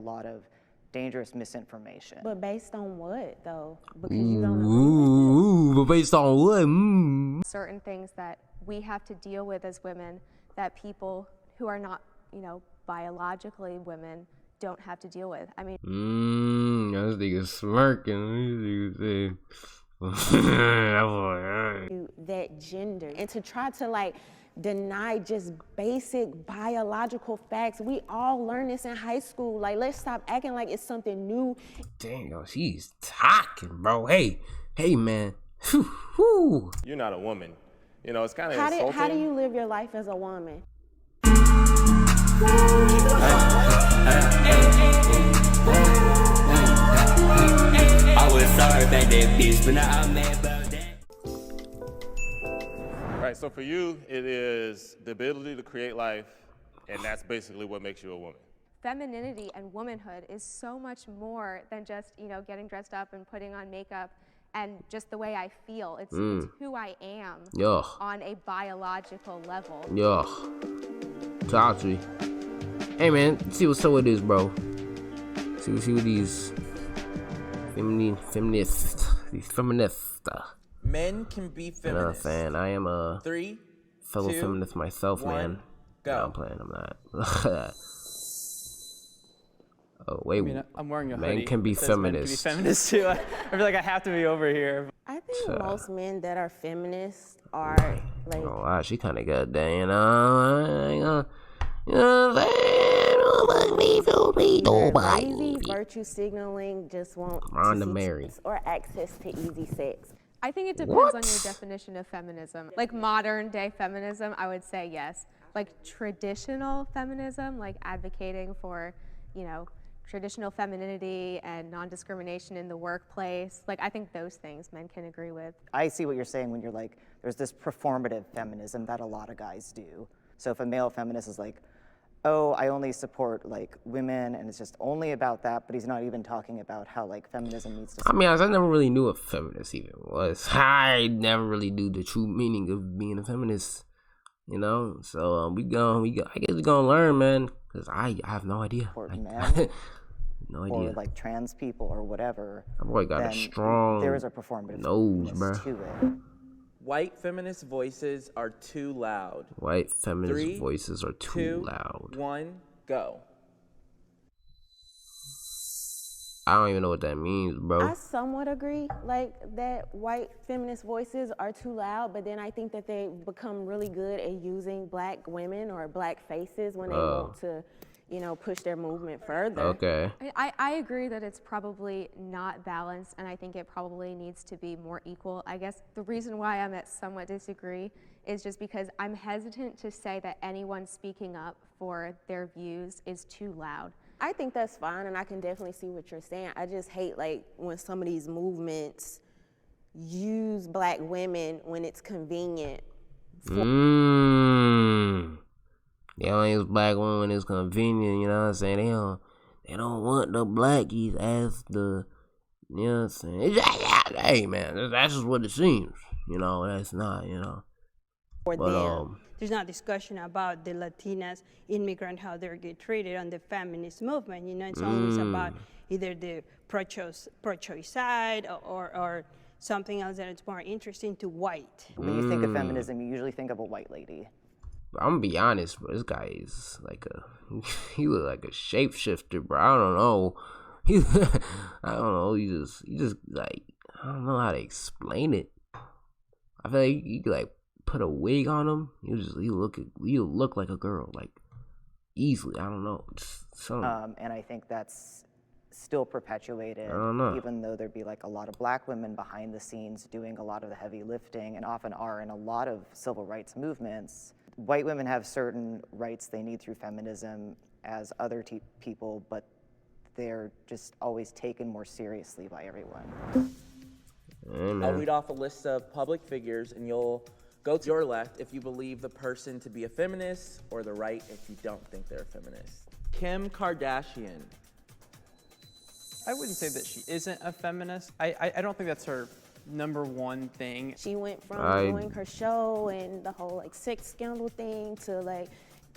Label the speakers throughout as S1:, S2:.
S1: A lot of dangerous misinformation.
S2: But based on what, though? Because you don't agree
S3: Ooh, but based on what?
S4: Certain things that we have to deal with as women that people who are not, biologically women don't have to deal with. I mean,
S3: This nigga smirking. This nigga
S2: that gender, and to try to deny just basic biological facts. We all learn this in high school. Let's stop acting like it's something new.
S3: Damn, yo, she's talking, bro. Hey, man. Whew.
S5: You're not a woman. It's kind of insulting.
S2: How do you live your life as a woman?
S6: I was sorry about that bitch, but now I'm mad about that.
S5: Right, so for you, it is the ability to create life, and that's basically what makes you a woman.
S4: femininity and womanhood is so much more than just, getting dressed up and putting on makeup and just the way I feel. It's who I am on a biological level.
S3: Yeah. Talk to me. Hey, man, see what's up with this, bro. See what these feminists.
S7: Men can be feminists.
S3: You know what I'm saying? I am a
S7: 3,
S3: fellow
S7: 2,
S3: feminist myself,
S7: 1,
S3: man.
S7: go.
S3: No, I'm playing. I'm not. Oh, wait.
S8: I'm wearing a hoodie.
S3: Men can be feminists.
S8: Men can be feminists too. I feel like I have to be over here.
S2: I think most men that are feminists are
S3: Oh, wow, she kind of got that, you know what I'm saying?
S2: lazy, virtue signaling, just want
S3: Rhonda Mary.
S2: or access to easy sex.
S4: I think it depends on your definition of feminism. Like modern day feminism, I would say yes. Like traditional feminism, like advocating for, traditional femininity and non-discrimination in the workplace. I think those things men can agree with.
S1: I see what you're saying when you're there's this performative feminism that a lot of guys do. So if a male feminist is oh, I only support women and it's just only about that, but he's not even talking about how feminism needs to.
S3: I mean, I never really knew what feminist even was. I never really knew the true meaning of being a feminist, So I guess we're gonna learn, man, because I have no idea. No idea.
S1: Or trans people or whatever.
S3: That boy got a strong
S1: there is a performative
S3: nose, bro.
S1: to it.
S7: White feminist voices are too loud.
S3: White feminist
S7: 3,
S3: voices are too
S7: 2,
S3: loud.
S7: 1, go.
S3: I don't even know what that means, bro.
S2: I somewhat agree, that white feminist voices are too loud, but then I think that they become really good at using black women or black faces when they want to, push their movement further.
S3: Okay.
S4: I agree that it's probably not balanced, and I think it probably needs to be more equal. I guess the reason why I'm at somewhat disagree is just because I'm hesitant to say that anyone speaking up for their views is too loud.
S2: I think that's fine, and I can definitely see what you're saying. I just hate when some of these movements use black women when it's convenient.
S3: They only use black women when it's convenient, you know what I'm saying? They don't want the blackies as the, you know what I'm saying? Hey, man, that's just what it seems. That's not,
S9: For them. There's not discussion about the Latinas immigrant, how they get treated on the feminist movement. It's always about either the pro-choice side or something else that is more interesting to white.
S1: When you think of feminism, you usually think of a white lady.
S3: I'm gonna be honest, bro. This guy is he look like a shapeshifter, bro. I don't know. I don't know. He just I don't know how to explain it. I feel like you could put a wig on him. He'll look like a girl, easily. I don't know.
S1: And I think that's still perpetuated,
S3: I don't know.
S1: even though there'd be a lot of black women behind the scenes doing a lot of the heavy lifting, and often are in a lot of civil rights movements. White women have certain rights they need through feminism as other people, but they're just always taken more seriously by everyone.
S7: I'll read off a list of public figures, and you'll go to your left if you believe the person to be a feminist, or the right if you don't think they're a feminist. Kim Kardashian.
S8: I wouldn't say that she isn't a feminist. I don't think that's her number one thing.
S2: She went from doing her show and the whole sex scandal thing to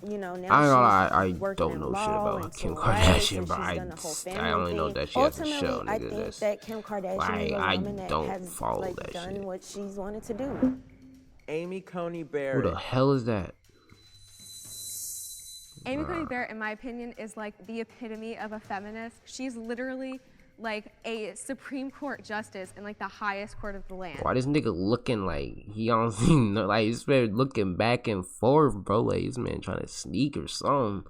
S2: you know, now
S3: I ain't gonna lie,
S2: she's
S3: I
S2: working
S3: don't
S2: in
S3: know shit
S2: law
S3: about
S2: and
S3: Kim
S2: civil rights,
S3: Kardashian,
S2: and
S3: but
S2: she's done the whole
S3: I
S2: family
S3: only know
S2: thing.
S3: that she has a
S2: Ultimately,
S3: show,
S2: I
S3: nigga.
S2: think that Kim Kardashian is a
S3: I
S2: woman that
S3: don't
S2: has
S3: follow
S2: like
S3: that
S2: done
S3: shit.
S2: what she's wanted to do.
S7: Amy Coneybear.
S3: Who the hell is that?
S4: Amy Coneybear, in my opinion, is like the epitome of a feminist. She's literally like a Supreme Court justice in like the highest court of the land.
S3: Why this nigga looking like he don't see no, like this man looking back and forth, bro? Like this man trying to sneak or something.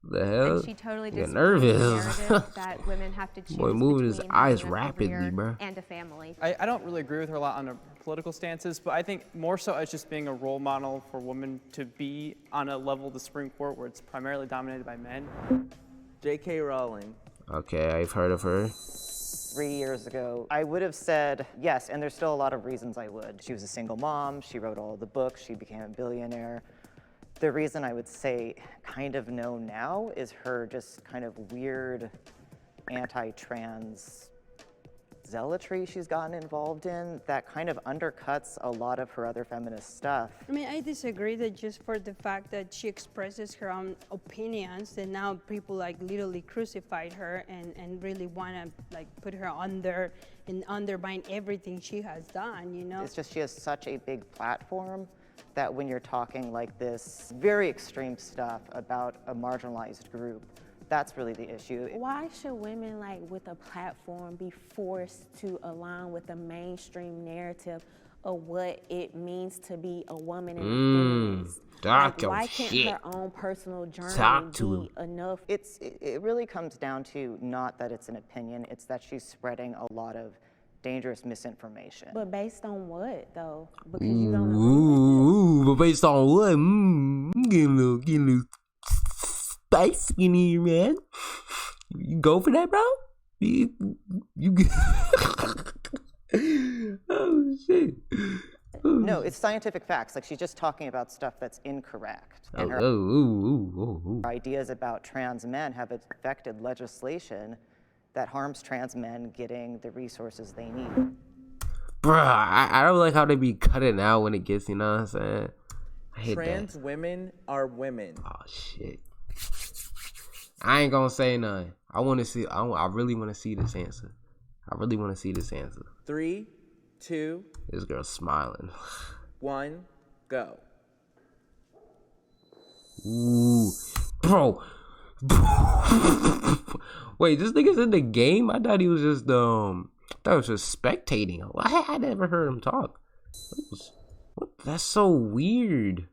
S3: The hell?
S4: And she totally
S3: Get
S4: disproves
S3: nervous.
S4: the narrative that women have to choose
S3: Boy, moving his
S4: between
S3: eyes
S4: having a
S3: rapidly,
S4: career
S3: bro.
S4: and a family.
S8: I don't really agree with her a lot on her political stances, but I think more so as just being a role model for women to be on a level of the Supreme Court where it's primarily dominated by men.
S7: J.K. Rowling.
S3: Okay, I've heard of her.
S1: 3 years ago, I would have said yes, and there's still a lot of reasons I would. She was a single mom, she wrote all the books, she became a billionaire. The reason I would say kind of no now is her just kind of weird anti-trans zealotry she's gotten involved in that kind of undercuts a lot of her other feminist stuff.
S9: I mean, I disagree that just for the fact that she expresses her own opinions, that now people like literally crucified her and really want to like put her under and undermine everything she has done, you know?
S1: It's just she has such a big platform that when you're talking like this very extreme stuff about a marginalized group, that's really the issue.
S2: Why should women like with a platform be forced to align with the mainstream narrative of what it means to be a woman and a feminist? Like, why can't her own personal journey be enough?
S1: It really comes down to not that it's an opinion, it's that she's spreading a lot of dangerous misinformation.
S2: But based on what though? Because you don't agree with it?
S3: But based on what? I'm getting a little spice in here, man. You go for that, bro? You oh shit.
S1: No, it's scientific facts. Like she's just talking about stuff that's incorrect. And her ideas about trans men have affected legislation that harms trans men getting the resources they need.
S3: Bruh, I don't like how they be cutting out when it gets, you know what I'm saying? I hate
S7: Trans
S3: that.
S7: women are women.
S3: Oh shit. I ain't gonna say nothing. I want to see. I really want to see this answer. I really want to see this answer.
S7: 3, 2,
S3: This girl's smiling.
S7: 1, go.
S3: Ooh, bro. Wait, this nigga's in the game? I thought he was just spectating. I never heard him talk. That's so weird.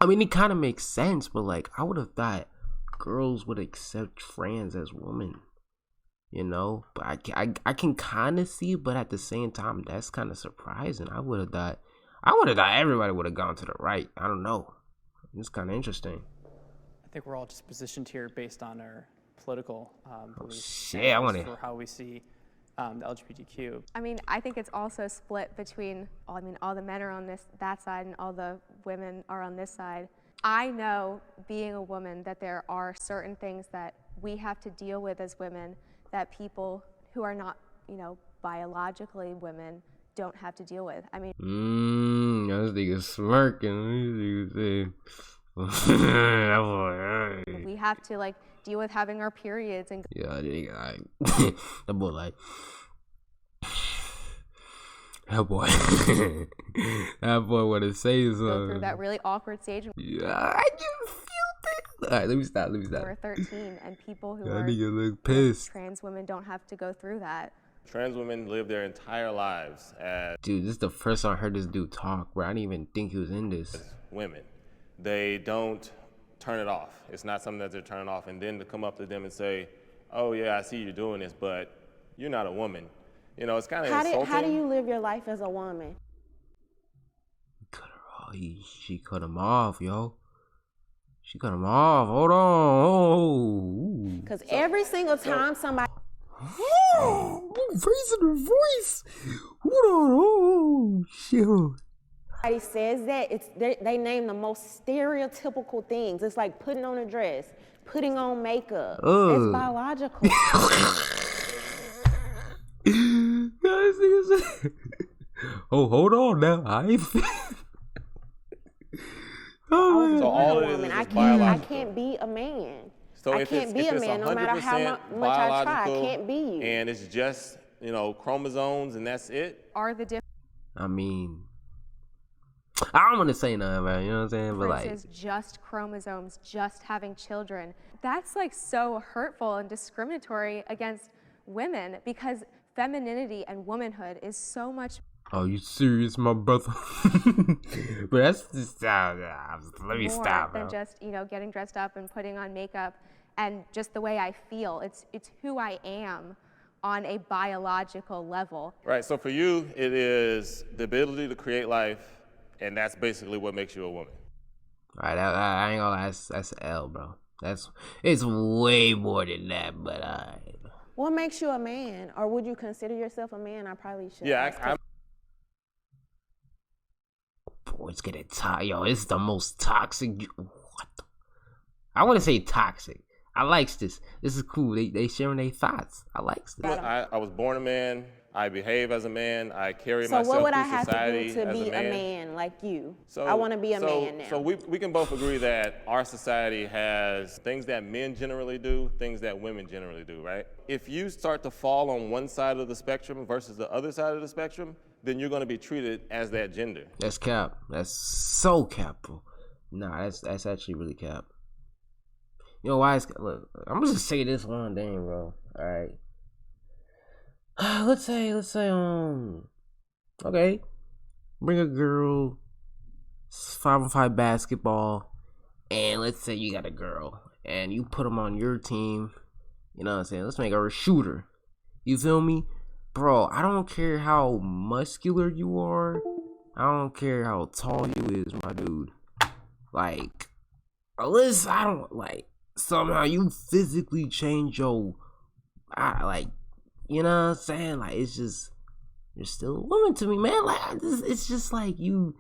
S3: I mean, it kind of makes sense, but like, I would have thought girls would accept trans as women, you know. But I can kind of see, but at the same time, that's kind of surprising. I would have thought everybody would have gone to the right. I don't know. It's kind of interesting.
S8: I think we're all just positioned here based on our political beliefs
S3: shit, I wanna-
S8: for how we see the LGBTQ.
S4: I mean, I think it's also split between, all the men are on that side and all the women are on this side. I know, being a woman, that there are certain things that we have to deal with as women that people who are not, biologically women don't have to deal with. I mean,
S3: This nigga smirking. This nigga
S4: we have to deal with having our periods and
S3: yeah, nigga, that boy like, that boy, that boy want to say
S4: go through
S3: something.
S4: that really awkward stage.
S3: Yeah, I can feel it. All right, let me stop.
S4: We're 13, and people who
S3: That
S4: are
S3: nigga look pissed.
S4: trans women don't have to go through that.
S5: Trans women live their entire lives as
S3: Dude, this is the first time I heard this dude talk, bro. I didn't even think he was in this.
S5: women. They don't turn it off. It's not something that they're turning off. And then to come up to them and say, oh yeah, I see you doing this, but you're not a woman. It's kind of insulting.
S2: How do you live your life as a woman?
S3: She cut him off, yo. She cut him off. Hold on.
S2: Because every single time somebody
S3: Raising her voice. Hold on. Oh, shit.
S2: says that, they name the most stereotypical things. It's like putting on a dress, putting on makeup. It's biological.
S3: Oh, hold on now.
S2: was
S5: So
S2: born
S5: all
S2: a
S5: it is
S2: woman.
S5: is
S2: I
S5: just
S2: can't
S5: biological.
S2: be a man.
S5: So
S2: I
S5: if
S2: can't
S5: it's,
S2: be
S5: if
S2: a
S5: it's
S2: man no matter how
S5: 100%
S2: much I try. I
S5: biological
S2: can't be you.
S5: and it's just, you know, chromosomes and that's it.
S4: Are the
S3: I mean, I don't want to say nothing, man. You know what I'm saying? But like,
S4: differences just chromosomes, just having children? That's like so hurtful and discriminatory against women because femininity and womanhood is so much.
S3: oh, you serious, my brother? But that's just let me
S4: more
S3: stop,
S4: than
S3: bro.
S4: just, you know, getting dressed up and putting on makeup and just the way I feel. It's who I am on a biological level.
S5: Right, so for you, it is the ability to create life, and that's basically what makes you a woman.
S3: All right, I ain't gonna lie, that's an L, bro. It's way more than that, but
S2: What makes you a man? Or would you consider yourself a man? I probably should.
S5: Yeah,
S2: ask
S3: boy, it's getting toxic. Yo, it's the most toxic. What? I want to say toxic. I likes this. This is cool. They sharing their thoughts. I likes this.
S5: I was born a man. I behave as a man. I carry
S2: So
S5: myself
S2: what would I
S5: through
S2: have
S5: society
S2: to do to
S5: as
S2: be
S5: a man.
S2: like you?
S5: So,
S2: I want to be a man now.
S5: So we can both agree that our society has things that men generally do, things that women generally do, right? If you start to fall on one side of the spectrum versus the other side of the spectrum, then you're going to be treated as that gender.
S3: That's cap. That's so cap, bro. Nah, that's actually really cap. You know why? Look, I'm gonna just say this one thing, bro. All right. Let's say, okay, bring a girl, 5-on-5 basketball, and let's say you got a girl, and you put them on your team. You know what I'm saying? Let's make her a shooter. You feel me? Bro, I don't care how muscular you are. I don't care how tall you is, my dude. Like, unless I don't, like, somehow you physically change your, you know what I'm saying? Like, it's just, you're still a woman to me, man. Like, it's just like you'll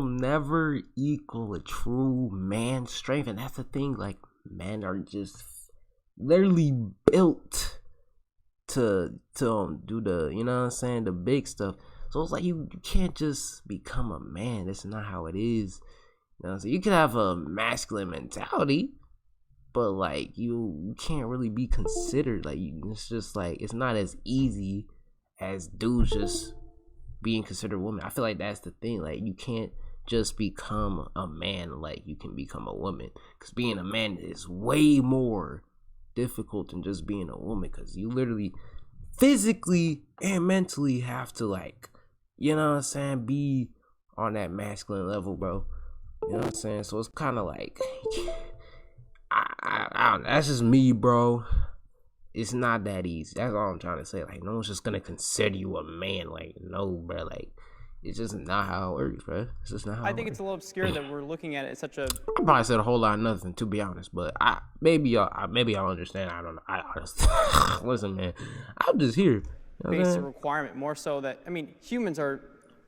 S3: never equal a true man's strength. And that's the thing, like, men are just literally built to do the, you know what I'm saying, the big stuff. So it's like you can't just become a man. That's not how it is. You know, so you can have a masculine mentality, but like you can't really be considered like it's just like it's not as easy as dudes just being considered women. I feel like that's the thing. Like you can't just become a man like you can become a woman, because being a man is way more difficult than just being a woman, because you literally physically and mentally have to, like, you know what I'm saying, be on that masculine level, bro. You know what I'm saying? So it's kind of like I don't know. That's just me, bro. It's not that easy. That's all I'm trying to say. Like, no one's just gonna consider you a man. Like, no, bro. Like, it's just not how it works, bro. It's just not how
S8: I think it's a little obscure that we're looking at it as such a.
S3: I probably said a whole lot of nothing, to be honest. But maybe y'all understand. I don't know. I honestly listen, man. I'm just here. You know
S8: Basic requirement, more so that, I mean, humans are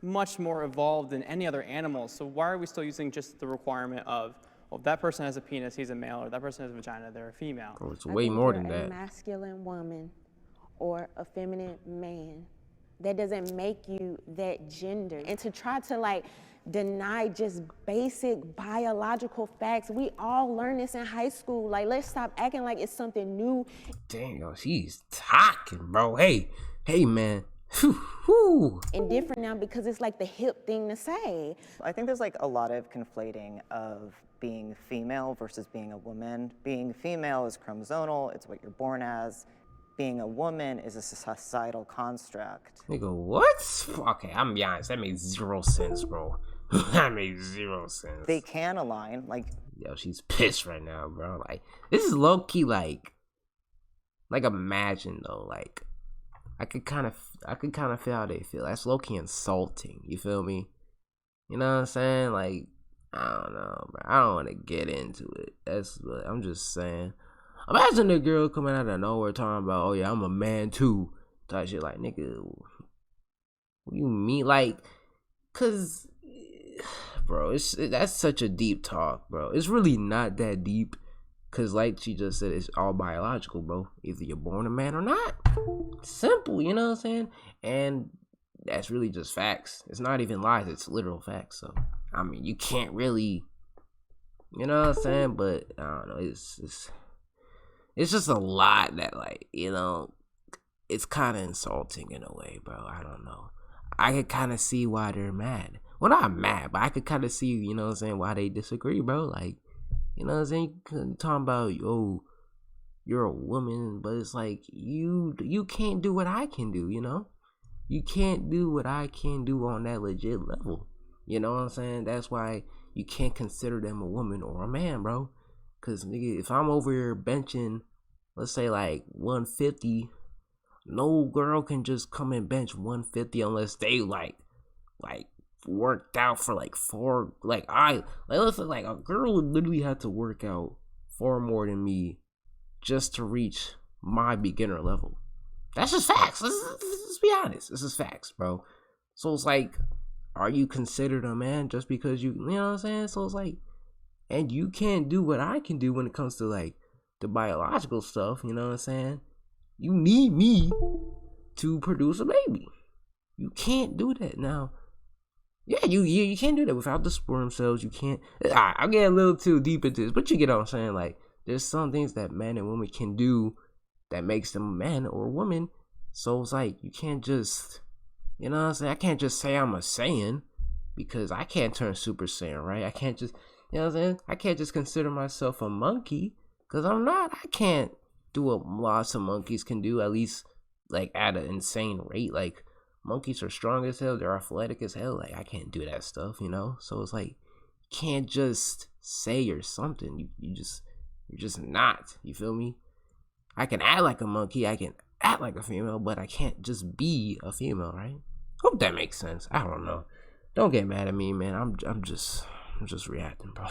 S8: much more evolved than any other animal. So why are we still using just the requirement of, well, if that person has a penis, he's a male, or that person has a vagina, they're a female?
S3: Bro, it's way more than that.
S2: A masculine woman or a feminine man, that doesn't make you that gender. And to try to like deny just basic biological facts, we all learn this in high school. Like, let's stop acting like it's something new.
S3: Damn, yo, she's talking, bro. Hey, man.
S2: And different now because it's like the hip thing to say.
S1: I think there's like a lot of conflating of being female versus being a woman. Being female is chromosomal, it's what you're born as. Being a woman is a societal construct.
S3: Nigga, what? Okay, I'm be honest, that makes zero sense, bro. That makes zero sense.
S1: They can align, like.
S3: Yo, she's pissed right now, bro. Like, this is low-key, like imagine, though, like, I could kind of feel how they feel. That's low-key insulting, you feel me? You know what I'm saying? Like, I don't know, bro. I don't want to get into it. But I'm just saying. Imagine a girl coming out of nowhere talking about, oh yeah, I'm a man too. Type shit. Like, nigga, what do you mean? Like, cause, bro, that's such a deep talk, bro. It's really not that deep. Cause like she just said, it's all biological, bro. Either you're born a man or not. Simple, you know what I'm saying? And that's really just facts. It's not even lies, it's literal facts. So, I mean, you can't really You know what I'm saying? But I don't know. It's just a lot that, like, you know, it's kind of insulting in a way, bro. I don't know. I could kind of see why they're mad. Well, not mad, but I could kind of see, you know what I'm saying, why they disagree, bro. Like, you know what I'm saying? You talking about, oh, you're a woman, but it's like, you can't do what I can do, you know? You can't do what I can do on that legit level. You know what I'm saying? That's why you can't consider them a woman or a man, bro. Because, nigga, if I'm over here benching, let's say, like, 150, no girl can just come and bench 150 unless they, like worked out for, like, let's say, like, a girl would literally have to work out far more than me just to reach my beginner level. That's just facts. Let's be honest. This is facts, bro. So it's like, are you considered a man just because you know what I'm saying? So it's like, and you can't do what I can do when it comes to, like, the biological stuff, you know what I'm saying? You need me to produce a baby. You can't do that now. Yeah, you can't do that without the sperm cells. You can't. I'll get a little too deep into this, but you get what I'm saying. Like, there's some things that men and women can do that makes them a man or a woman. So it's like, you can't just, you know what I'm saying? I can't just say I'm a Saiyan because I can't turn Super Saiyan, right? I can't just, you know what I'm saying? I can't just consider myself a monkey because I'm not. I can't do what lots of monkeys can do, at least, like, at an insane rate. Like, monkeys are strong as hell. They're athletic as hell. Like, I can't do that stuff, you know? So it's like, you can't just say you're something. You're just not. You feel me? I can act like a monkey. I can act like a female, but I can't just be a female, right? Hope that makes sense. I don't know. Don't get mad at me, man. I'm just reacting, bro.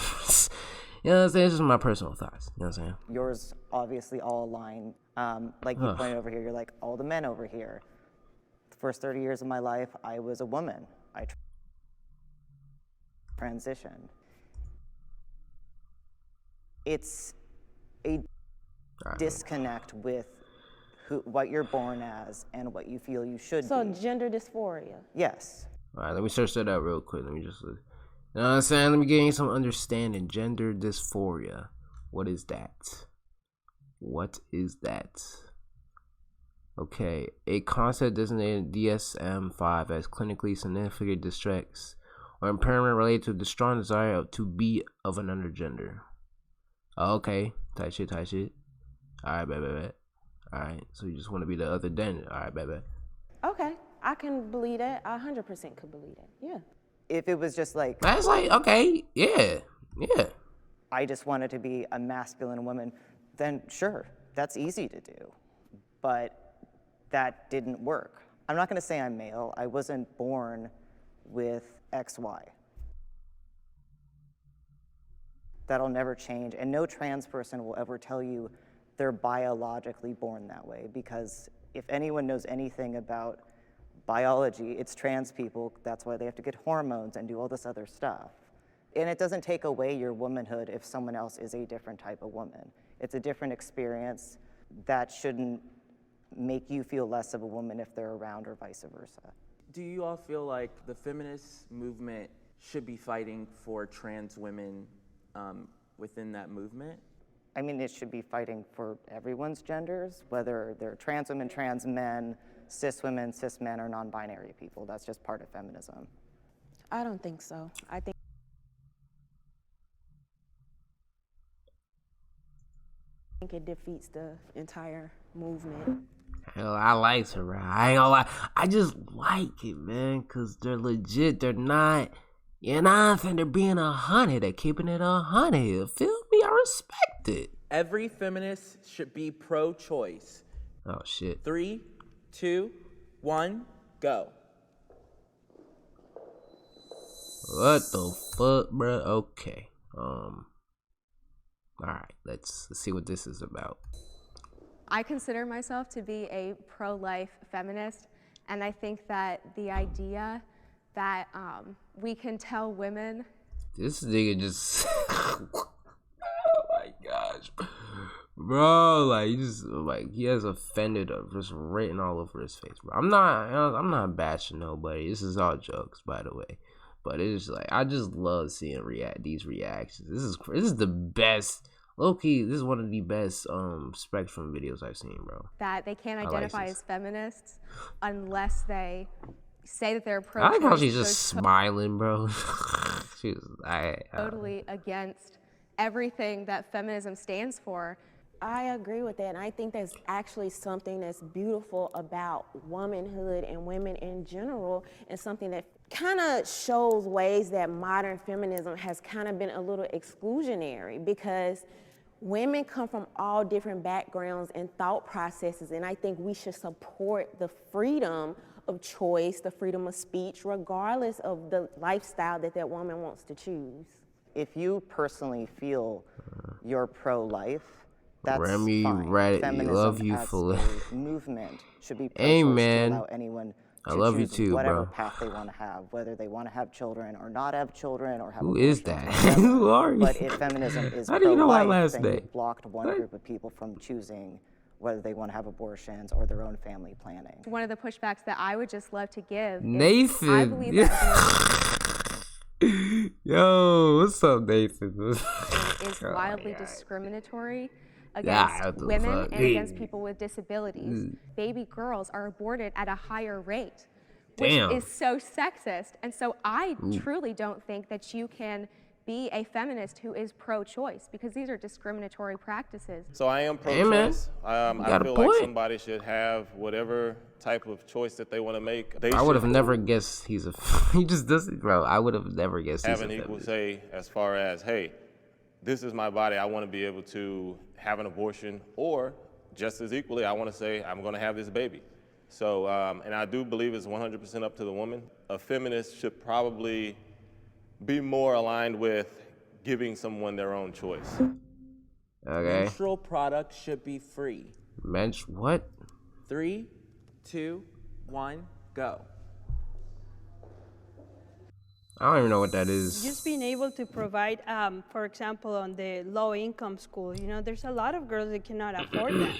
S3: You know what I'm saying? It's just my personal thoughts. You know what I'm saying?
S1: Yours obviously all align. Like you pointed over here, you're like, all the men over here. The first 30 years of my life, I was a woman. I transitioned. It's a disconnect with what you're born as and what you feel you should
S2: So
S1: be.
S2: gender dysphoria.
S1: Yes.
S3: All right, let me search that out real quick. Let me just look. You know what I'm saying? Let me get you some understanding. Gender dysphoria. What is that? What is that? Okay. A concept designated DSM-5 as clinically significant distress or impairment related to the strong desire to be of another gender. Okay. Tight shit. Alright, bet. Alright, so you just want to be the other gender. Alright, bet.
S2: Okay, I can believe that. I 100% could believe that. Yeah.
S1: If it was just like,
S3: That's like, okay, yeah.
S1: I just wanted to be a masculine woman, then sure, that's easy to do. But that didn't work. I'm not going to say I'm male. I wasn't born with XY. That'll never change. And no trans person will ever tell you they're biologically born that way, because if anyone knows anything about biology, it's trans people. That's why they have to get hormones and do all this other stuff. And it doesn't take away your womanhood if someone else is a different type of woman. It's a different experience that shouldn't make you feel less of a woman if they're around, or vice versa.
S7: Do you all feel like the feminist movement should be fighting for trans women within that movement?
S1: I mean, it should be fighting for everyone's genders, whether they're trans women, trans men, cis women, cis men, or non-binary people. That's just part of feminism.
S2: I don't think so. I think it defeats the entire movement.
S3: Hell, I like her, bro. I ain't gonna lie. I just like it, man, because they're legit. They're not, you know what I'm saying? They're being 100. They're keeping it 100. You feel me? I respect it.
S7: Every feminist should be pro-choice.
S3: Oh, shit.
S7: 3, 2, 1, go.
S3: What the fuck, bro? Okay. All right. Let's see what this is about.
S4: I consider myself to be a pro-life feminist, and I think that the idea that we can tell women.
S3: This nigga just. Oh my gosh, bro! Like, he has offended, just written all over his face, bro. I'm not bashing nobody. This is all jokes, by the way. But it's like I just love seeing these reactions. This is the best. Low-key, this is one of the best Spectrum videos I've seen, bro.
S4: That they can't identify as feminists unless they say that they're pro.
S3: I like how she's just smiling, bro. She's
S4: totally against everything that feminism stands for.
S2: I agree with that, and I think that's actually something that's beautiful about womanhood and women in general, and something that kind of shows ways that modern feminism has kind of been a little exclusionary, because women come from all different backgrounds and thought processes, and I think we should support the freedom of choice, the freedom of speech, regardless of the lifestyle that woman wants to choose.
S1: If you personally feel you're pro-life, that's
S3: Remy,
S1: fine. Feminism
S3: love you
S1: as
S3: for
S1: a movement should be pro-choice to allow anyone to
S3: I love you
S1: choose
S3: too,
S1: whatever
S3: bro.
S1: path they want to have, whether they want to have children or not have children or have
S3: Who is
S1: abortions
S3: that?
S1: or whatever.
S3: Who are you?
S1: But if feminism is
S3: How do you know my
S1: pro-life,
S3: last
S1: then
S3: name?
S1: you've blocked one group of people from choosing whether they want to have abortions or their own family planning.
S4: One of the pushbacks that I would just love to give
S3: Nathan.
S4: is I believe that
S3: Yo, what's up, Nathan?
S4: is wildly discriminatory against women and against people with disabilities. Baby girls are aborted at a higher rate, which is so sexist. And so I truly don't think that you can be a feminist who is pro-choice, because these are discriminatory practices.
S5: So I am pro-choice. I feel like
S3: point.
S5: somebody should have whatever type of choice that they want to make.
S3: I would have never guessed he just doesn't, bro. I would have never guessed he's
S5: have
S3: a
S5: an equal
S3: feminist.
S5: say as far as, hey, this is my body. I want to be able to have an abortion, or just as equally, I want to say I'm going to have this baby. So, and I do believe it's 100% up to the woman. A feminist should probably be more aligned with giving someone their own choice.
S3: Okay.
S7: Menstrual products should be free.
S3: What?
S7: 3, 2, 1, go.
S3: I don't even know what that is.
S9: Just being able to provide, for example, on the low-income school, there's a lot of girls that cannot afford that,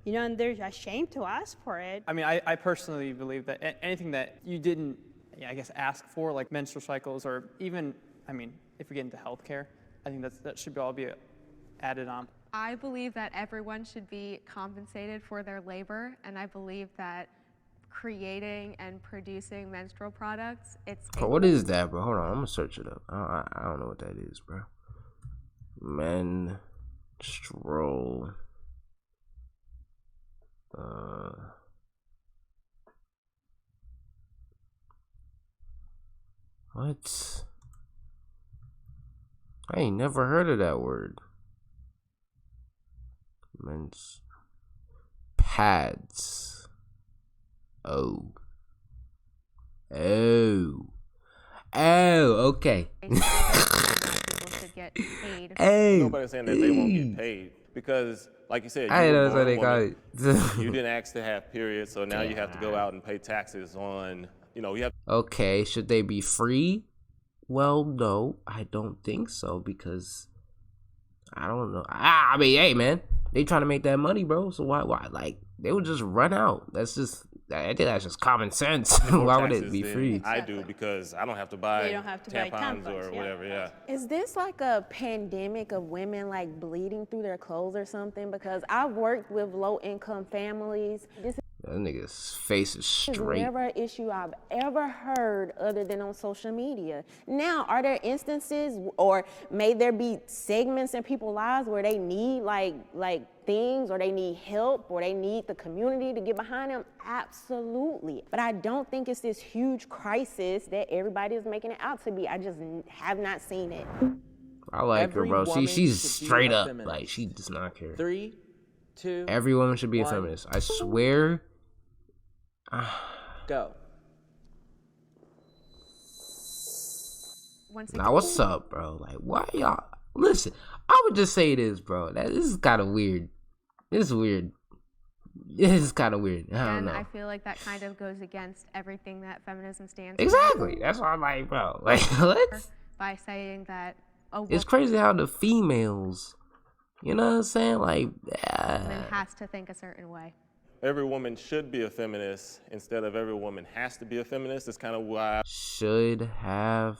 S9: and they're ashamed to ask for it.
S8: I mean, I personally believe that anything that you didn't, I guess, ask for, like menstrual cycles, or even, I mean, if we get into healthcare, I think that should all be added on.
S4: I believe that everyone should be compensated for their labor, and I believe that creating and producing menstrual products,
S3: What is that, bro? Hold on, I'm gonna search it up. I don't know what that is, bro. Menstrual. What? I ain't never heard of that word. Pads. Oh, okay.
S4: people should get paid.
S5: Nobody's saying that they won't get paid, because, like you said,
S3: I
S5: you
S3: know
S5: were
S3: that's what they
S5: born
S3: got
S5: woman.
S3: it.
S5: You didn't ask to have periods, so now you have to go out and pay taxes on, you have.
S3: Okay, should they be free? Well, no, I don't think so, because I don't know. I mean, hey, man, they trying to make that money, bro. So why? Like, they would just run out. I think that's just common sense. Why would it be free?
S5: I do, because I don't have to buy
S9: They don't have to buy
S5: tampons
S9: tampons,
S5: or
S9: yeah.
S5: whatever. Yeah.
S2: Is this like a pandemic of women like bleeding through their clothes or something? Because I've worked with low-income families. This
S3: That nigga's face is
S2: is
S3: straight.
S2: never an issue I've ever heard other than on social media. Now, are there instances, or may there be segments in people's lives where they need like things, or they need help, or they need the community to get behind them? Absolutely. But I don't think it's this huge crisis that everybody is making it out to be. I just have not seen it.
S3: I like her,
S7: Every
S3: bro.
S7: woman
S3: She's
S7: should be
S3: straight
S7: a
S3: up.
S7: feminist.
S3: Like, she does not care.
S7: 3, 2,
S3: Every woman should be a
S7: 1,
S3: feminist. I swear.
S7: go.
S3: Now, what's up, bro? Like, why y'all? Listen, I would just say this, bro. This is kind of weird. This is weird. This is kind of weird. I don't
S4: And
S3: know.
S4: I feel like that kind of goes against everything that feminism stands for.
S3: Exactly. That's why I'm like, bro. Like, what?
S4: By saying that,
S3: It's crazy how the females, you know what I'm saying? Like,
S4: woman has to think a certain way.
S5: Every woman should be a feminist instead of every woman has to be a feminist. It's kind of why.
S3: Should have.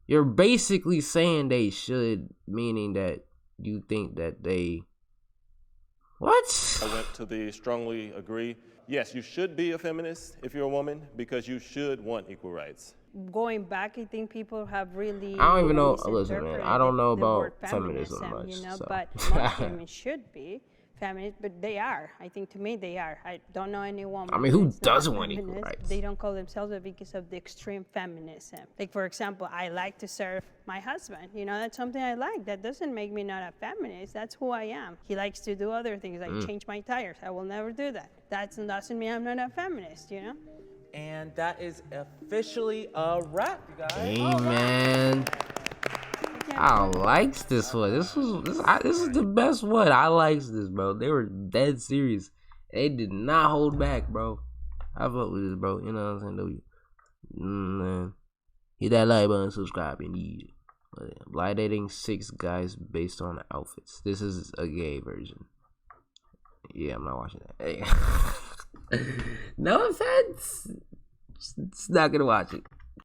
S3: You're basically saying they should, meaning that you think that they... What?
S5: I went to the strongly agree. Yes, you should be a feminist if you're a woman because you should want equal rights.
S9: Going back, I think people have really.
S3: I don't even know. Listen,
S9: misinterpreted
S3: man, I don't know
S9: the word
S3: about feminism much.
S9: You know,
S3: So.
S9: but most women should be feminist, but they are. I think to me they are. I don't know any woman.
S3: I mean, who
S9: that's not
S3: doesn't want equal
S9: feminist.
S3: rights?
S9: They don't call themselves that because of the extreme feminism. Like, for example, I like to serve my husband. You know, that's something I like. That doesn't make me not a feminist. That's who I am. He likes to do other things, like change my tires. I will never do that. That doesn't mean I'm not a feminist, you know?
S7: And that is officially a wrap, you guys.
S3: Hey, man. I likes this one. This is the best one. I likes this, bro. They were dead serious. They did not hold back, bro. I fuck with this, bro. You know what I'm saying? Man. Hit that like button, subscribe, and eat. Blind dating 6 guys based on outfits. This is a gay version. Yeah, I'm not watching that. Hey. No offense. Just not gonna watch it.